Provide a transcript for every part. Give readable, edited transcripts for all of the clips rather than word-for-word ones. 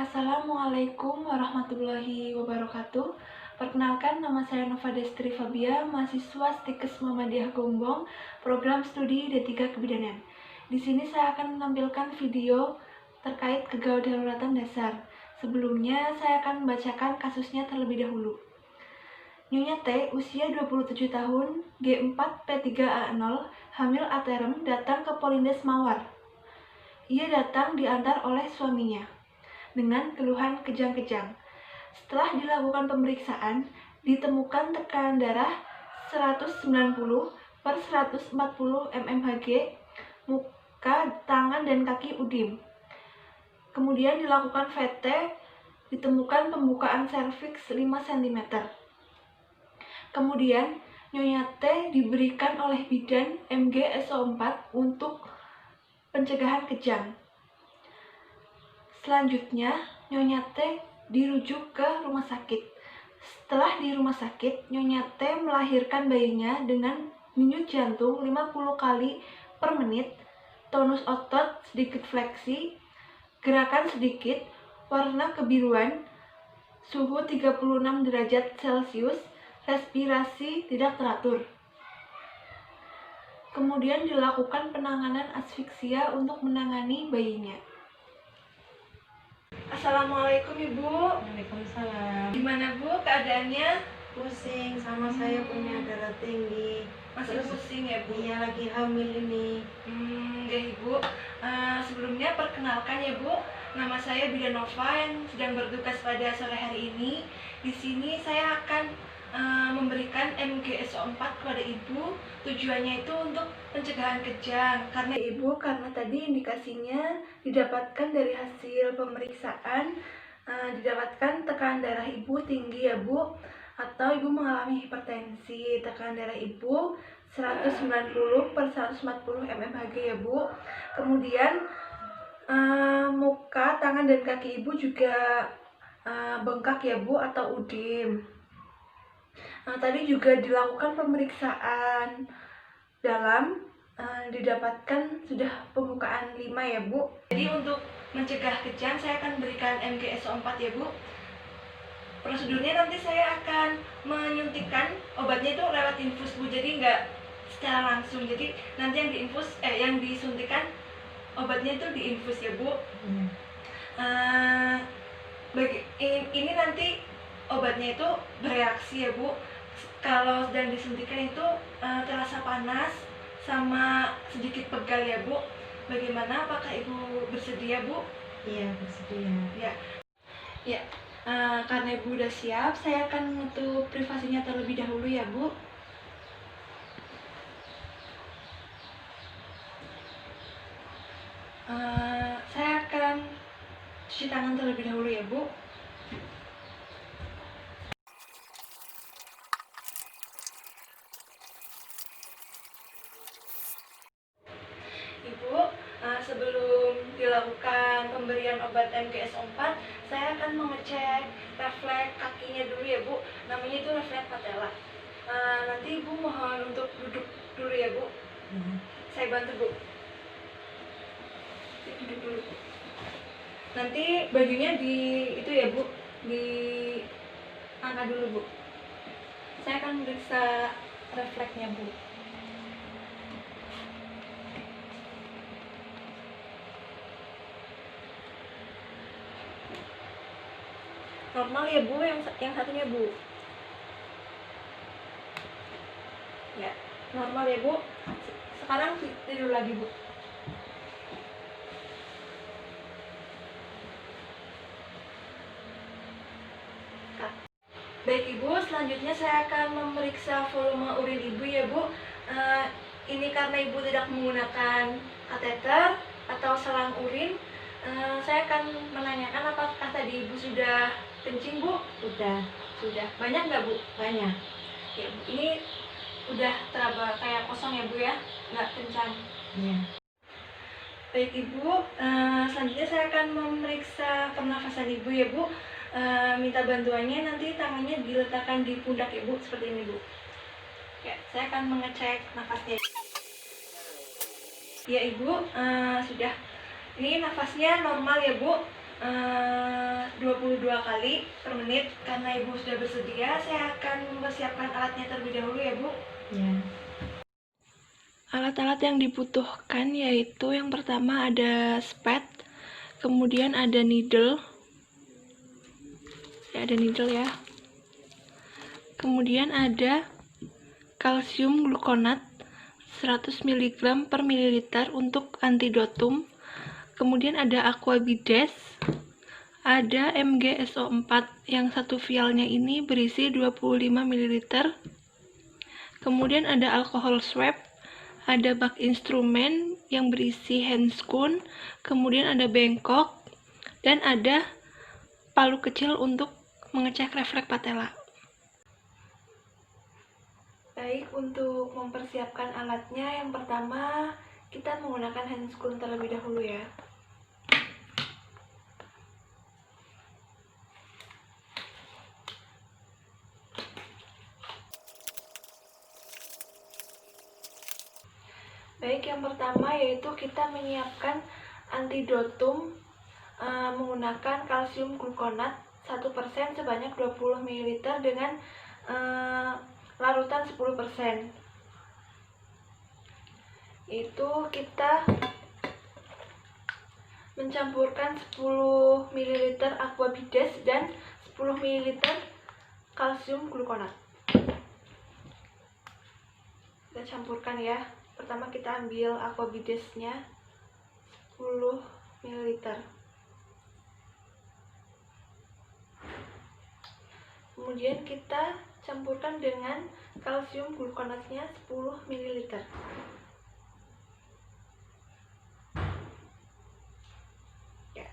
Assalamualaikum warahmatullahi wabarakatuh. Perkenalkan, nama saya Nova Destri Fabia, mahasiswa Stikes Muhammadiyah Gombong, program studi D3 Kebidanan. Di sini saya akan menampilkan video terkait kegawat daruratan dasar. Sebelumnya, saya akan membacakan kasusnya terlebih dahulu. Nyonya T, usia 27 tahun, G4P3A0, hamil aterem, datang ke Polindes Mawar. Ia datang diantar oleh suaminya dengan keluhan kejang-kejang. Setelah dilakukan pemeriksaan, ditemukan tekanan darah 190/140 mmHg, muka, tangan, dan kaki udim. Kemudian dilakukan VT, ditemukan pembukaan serviks 5 cm. Kemudian Nyonya T diberikan oleh bidan Mg SO4 untuk pencegahan kejang. Selanjutnya, Nyonya T dirujuk ke rumah sakit. Setelah di rumah sakit, Nyonya T melahirkan bayinya dengan denyut jantung 50 kali per menit, tonus otot sedikit fleksi, gerakan sedikit, warna kebiruan, suhu 36 derajat Celcius, respirasi tidak teratur. Kemudian dilakukan penanganan asfiksia untuk menangani bayinya. Assalamualaikum Ibu. Waalaikumsalam. Gimana Bu keadaannya? Pusing sama saya punya darah tinggi. Masih pusing ya Bu? Iya, lagi hamil ini. Ya Ibu. Sebelumnya perkenalkan ya Bu, nama saya Bidan Nova yang sedang bertugas pada sore hari ini. Di sini saya akan memberikan MGSO4 kepada Ibu. Tujuannya itu untuk pencegahan kejang. Karena tadi indikasinya didapatkan dari hasil pemeriksaan, didapatkan tekanan darah Ibu tinggi ya Bu, atau Ibu mengalami hipertensi. Tekanan darah Ibu 190/140 mmHg ya Bu. Kemudian muka, tangan, dan kaki Ibu juga bengkak ya Bu, atau udim. Tadi juga dilakukan pemeriksaan dalam, didapatkan sudah pembukaan 5 ya Bu. Jadi untuk mencegah kejang saya akan berikan MGSO4 ya Bu. Prosedurnya nanti saya akan menyuntikkan obatnya itu lewat infus Bu, jadi nggak secara langsung. Jadi nanti yang disuntikan obatnya itu diinfus ya Bu. Ini nanti obatnya itu bereaksi ya Bu. Kalau sedang disuntikan itu terasa panas sama sedikit pegal ya Bu. Bagaimana, apakah Ibu bersedia Bu? Iya, bersedia. Ya. Karena Ibu udah siap, saya akan menutup privasinya terlebih dahulu ya Bu. Saya akan cuci tangan terlebih dahulu ya Bu. Ibu, sebelum dilakukan pemberian obat MGSO4, saya akan mengecek refleks kakinya dulu ya Bu. Namanya itu refleks patella. Nanti Ibu mohon untuk duduk dulu ya Bu. Saya bantu Bu. Duduk dulu. Nanti bajunya itu ya Bu, diangkat dulu Bu. Saya akan meriksa refleksnya Bu. Normal ya Bu, yang satunya Bu. Ya, normal ya Bu. Sekarang tidur lagi Bu. Baik Ibu, selanjutnya saya akan memeriksa volume urin Ibu ya Bu. Ini karena Ibu tidak menggunakan kateter atau selang urin, saya akan menanyakan apakah tadi Ibu sudah kencing Bu? Sudah. Banyak nggak Bu? Banyak. Ya Bu, ini udah teraba kayak kosong ya Bu ya, nggak kencang. Iya. Baik Ibu, selanjutnya saya akan memeriksa pernafasan Ibu ya Bu. Minta bantuannya, nanti tangannya diletakkan di pundak Ibu seperti ini Bu. Ya, saya akan mengecek nafasnya. Ya Ibu, sudah. Ini nafasnya normal ya Bu. 22 kali per menit. Karena Ibu sudah bersedia, saya akan mempersiapkan alatnya terlebih dahulu ya Bu. Ya. Alat-alat yang dibutuhkan yaitu yang pertama ada spat, kemudian ada needle. Ada needle ya. Kemudian ada kalsium glukonat 100 mg per mililiter untuk antidotum. Kemudian ada aquabides, ada MgSO4 yang satu vialnya ini berisi 25 ml. Kemudian ada alkohol swab, ada bak instrumen yang berisi handscoon, kemudian ada bengkok, dan ada palu kecil untuk mengecek refleks patella. Baik, untuk mempersiapkan alatnya, yang pertama kita menggunakan handscoon terlebih dahulu ya. Baik, yang pertama yaitu kita menyiapkan antidotum menggunakan kalsium glukonat 1% sebanyak 20 ml dengan larutan 10%. Itu kita mencampurkan 10 ml aquabides dan 10 ml kalsium glukonat. Kita campurkan ya. Pertama kita ambil aquabidesnya 10 ml. Kemudian kita campurkan dengan kalsium glukonatnya 10 ml. Ya.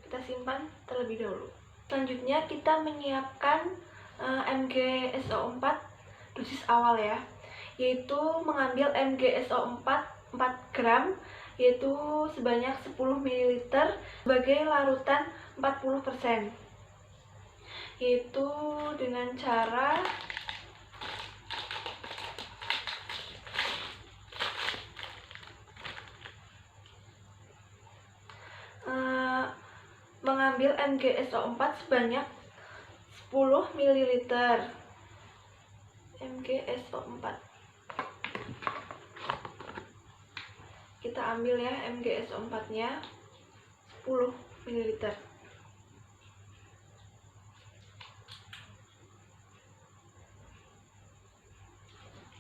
Kita simpan terlebih dahulu. Selanjutnya kita menyiapkan MgSO4 dosis awal ya, yaitu mengambil MgSO4 4 gram, yaitu sebanyak 10 ml sebagai larutan 40%, yaitu dengan cara mengambil MgSO4 sebanyak 10 ml. MgSO4 kita ambil ya, MgSO4 nya 10 ml.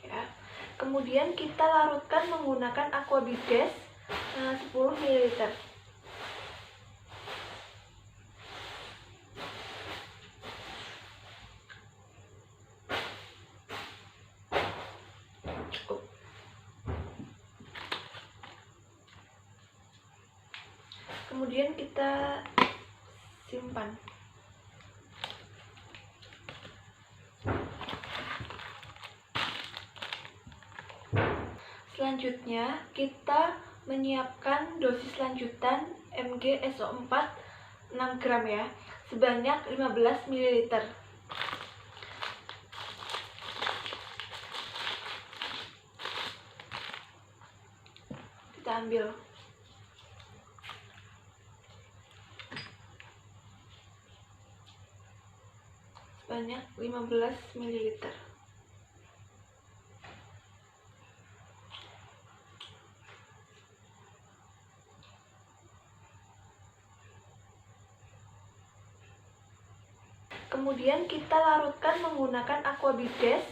Ya. Kemudian kita larutkan menggunakan aquabides 10 ml. Kemudian kita simpan. Selanjutnya kita menyiapkan dosis lanjutan MgSO4 6 gram ya, sebanyak 15 ml. Kita ambil. Sebanyak 15 ml. Kemudian kita larutkan menggunakan aquabides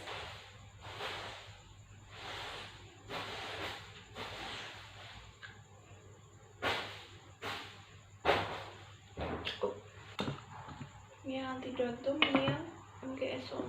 cukup. Ini yang antidotum, ini yang MgSO.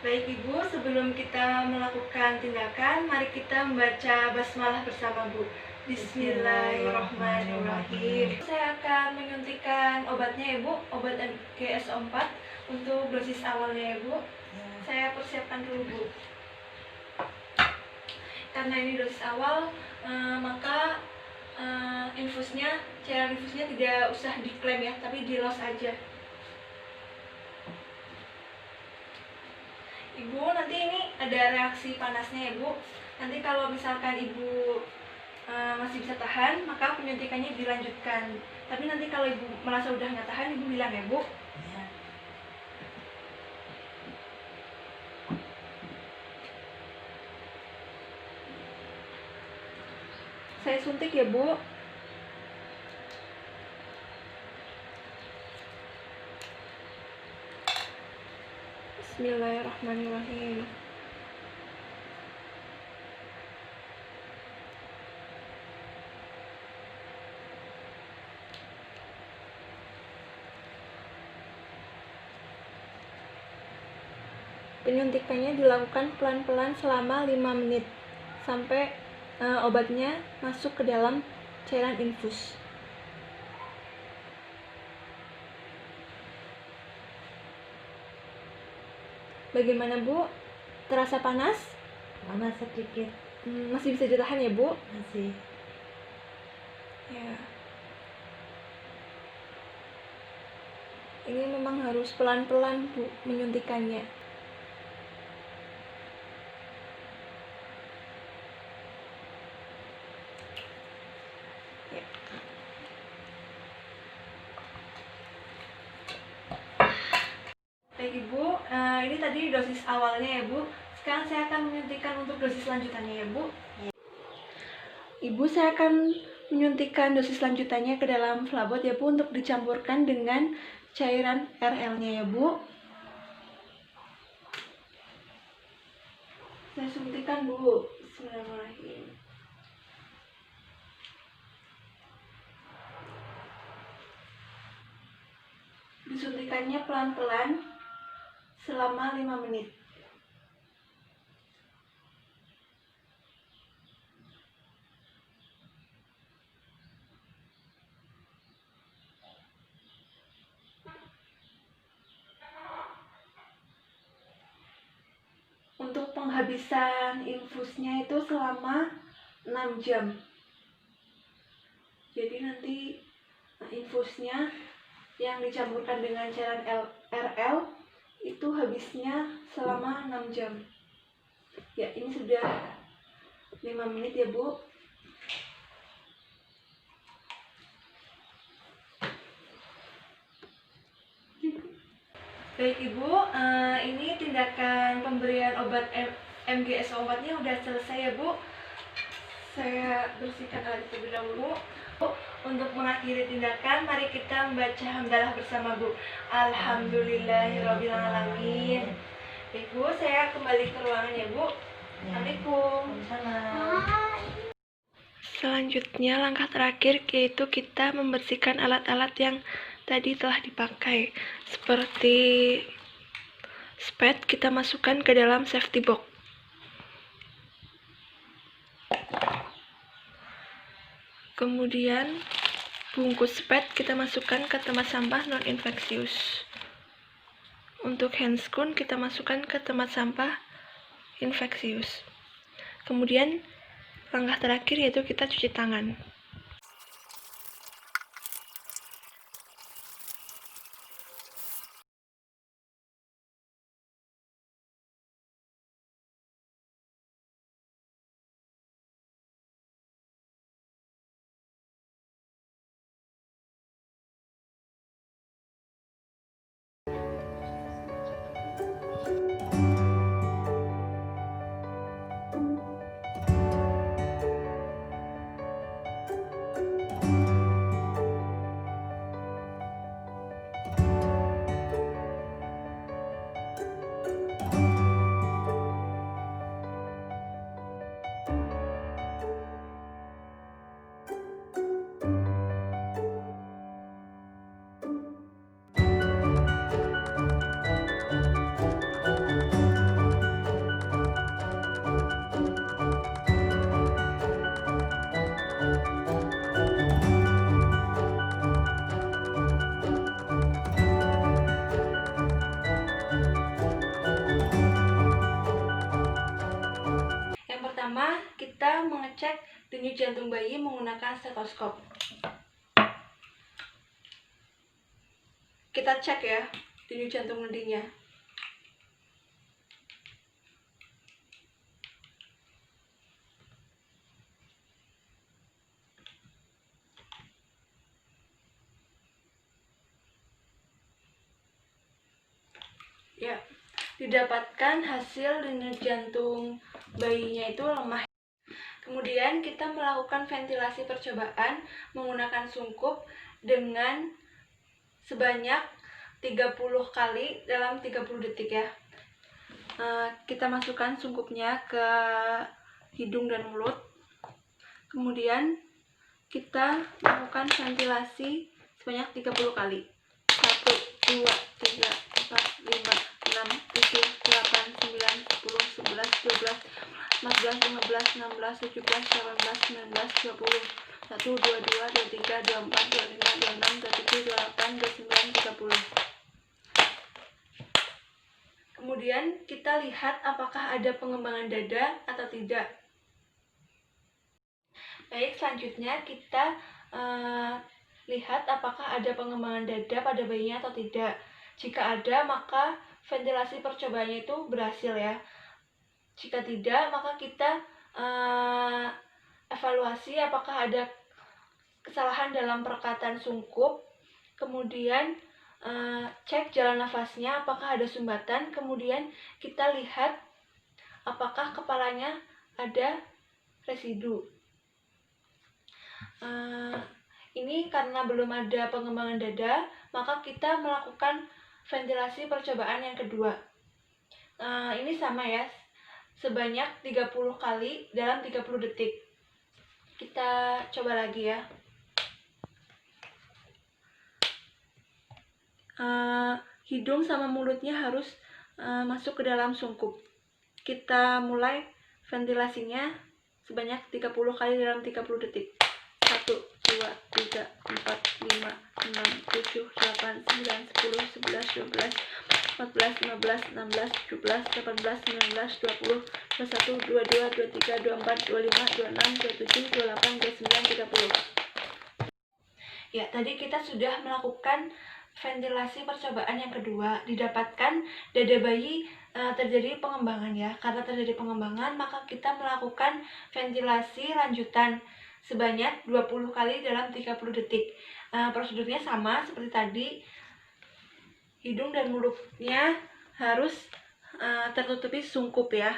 Baik Ibu, sebelum kita melakukan tindakan, mari kita membaca basmalah bersama Bu. Bismillahirrahmanirrahim. Saya akan menyuntikkan obatnya Ibu, obat MgSO4 untuk dosis awalnya Ibu. Saya persiapkan dulu Bu. Karena ini dosis awal, maka cairan infusnya tidak usah diklaim ya, tapi di los aja. Ibu, nanti ini ada reaksi panasnya ya Bu. Nanti kalau misalkan Ibu masih bisa tahan, maka penyuntikannya dilanjutkan. Tapi nanti kalau Ibu merasa udah nggak tahan, Ibu bilang ya Bu. Ya. Saya suntik ya Bu. Bismillahirrahmanirrahim. Penyuntikannya dilakukan pelan-pelan selama 5 menit sampai obatnya masuk ke dalam cairan infus. Bagaimana Bu? Terasa panas? Panas sedikit. Masih bisa ditahan ya Bu? Masih. Ya. Ini memang harus pelan-pelan Bu menyuntikannya. Ya. Baik Ibu, ini tadi dosis awalnya ya Bu. Sekarang saya akan menyuntikkan untuk dosis lanjutannya ya Bu. Ya. Ibu, saya akan menyuntikkan dosis lanjutannya ke dalam flabot ya Bu, untuk dicampurkan dengan cairan RL-nya ya Bu. Saya suntikan dulu. Bismillahirrahmanirrahim. Disuntikannya pelan-pelan selama 5 menit. Untuk penghabisan infusnya itu selama 6 jam. Jadi nanti infusnya yang dicampurkan dengan cairan RL itu habisnya selama 6 jam. Ya, ini sudah 5 menit ya Bu. Baik Ibu, ini tindakan pemberian obat MGS obatnya udah selesai ya Bu. Saya bersihkan alat terlebih dahulu. Untuk mengakhiri tindakan, mari kita membaca hamdalah bersama Bu. Alhamdulillahirrabbilalamin. Baik Bu, saya kembali ke ruangan ya Bu. Assalamualaikum. Selanjutnya langkah terakhir yaitu kita membersihkan alat-alat yang tadi telah dipakai. Seperti spet kita masukkan ke dalam safety box. Kemudian bungkus spet kita masukkan ke tempat sampah non-infeksius. Untuk handscoon kita masukkan ke tempat sampah infeksius. Kemudian langkah terakhir yaitu kita cuci tangan. Pertama, kita mengecek denyut jantung bayi menggunakan stetoskop. Kita cek ya denyut jantung nadinya. Ya, didapatkan hasil denyut jantung bayinya itu lemah. Kemudian kita melakukan ventilasi percobaan menggunakan sungkup dengan sebanyak 30 kali dalam 30 detik ya. Kita masukkan sungkupnya ke hidung dan mulut. Kemudian kita lakukan ventilasi sebanyak 30 kali. 1, 2, 3, 4, 5, 6, 7, 8, 9, 10, 11, 12, 14, 15, 16, 17, 18, 19, 20, 1, 2, 2, 23, 24, 25, 26, 27, 28, 29, 30. Kemudian kita lihat apakah ada pengembangan dada atau tidak. Baik, selanjutnya kita lihat apakah ada pengembangan dada pada bayinya atau tidak. Jika ada, maka ventilasi percobaannya itu berhasil ya. Jika tidak, maka kita evaluasi apakah ada kesalahan dalam perekatan sungkup. Kemudian cek jalan nafasnya apakah ada sumbatan. Kemudian kita lihat apakah kepalanya ada residu. Ini karena belum ada pengembangan dada, maka kita melakukan ventilasi percobaan yang kedua. Ini sama ya, sebanyak 30 kali dalam 30 detik. Kita coba lagi ya. Hidung sama mulutnya harus masuk ke dalam sungkup. Kita mulai ventilasinya sebanyak 30 kali dalam 30 detik. 1, 2, 3, 4, 5, 6, 7, 8, 9, 10, 11, 12, 14, 15, 16, 17, 18, 19, 20, 21, 22, 23, 24, 25, 26, 27, 28, 29, 30. Ya, tadi kita sudah melakukan ventilasi percobaan yang kedua. Didapatkan dada bayi terjadi pengembangan ya. Karena terjadi pengembangan, maka kita melakukan ventilasi lanjutan sebanyak 20 kali dalam 30 detik. Prosedurnya sama seperti tadi. Hidung dan mulutnya harus tertutupi sungkup ya.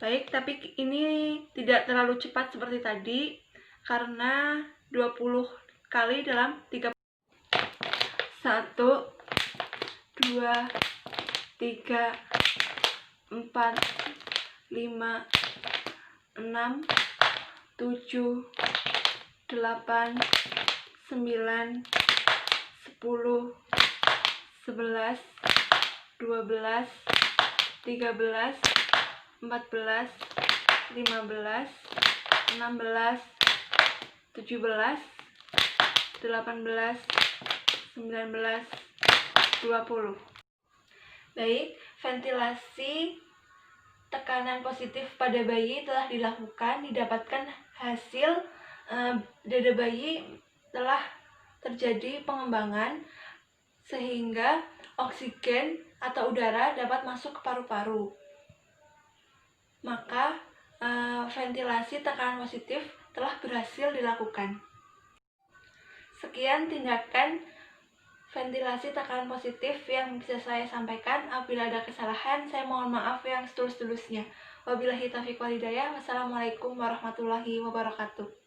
Baik, tapi ini tidak terlalu cepat seperti tadi karena 20 kali dalam 30. 1, 2, 3, 4, 5, 6, 7, 8, 9, 10, 11, 12, 13, 14, 15, 16, 17, 18, 19, 20. Baik, ventilasi tekanan positif pada bayi telah dilakukan. Didapatkan hasil dada bayi telah terjadi pengembangan sehingga oksigen atau udara dapat masuk ke paru-paru. Maka ventilasi tekanan positif telah berhasil dilakukan. Sekian tindakan ventilasi tekanan positif yang bisa saya sampaikan. Apabila ada kesalahan, saya mohon maaf yang setulus-tulusnya. Wabillahi taufiq wal hidayah. Wassalamualaikum warahmatullahi wabarakatuh.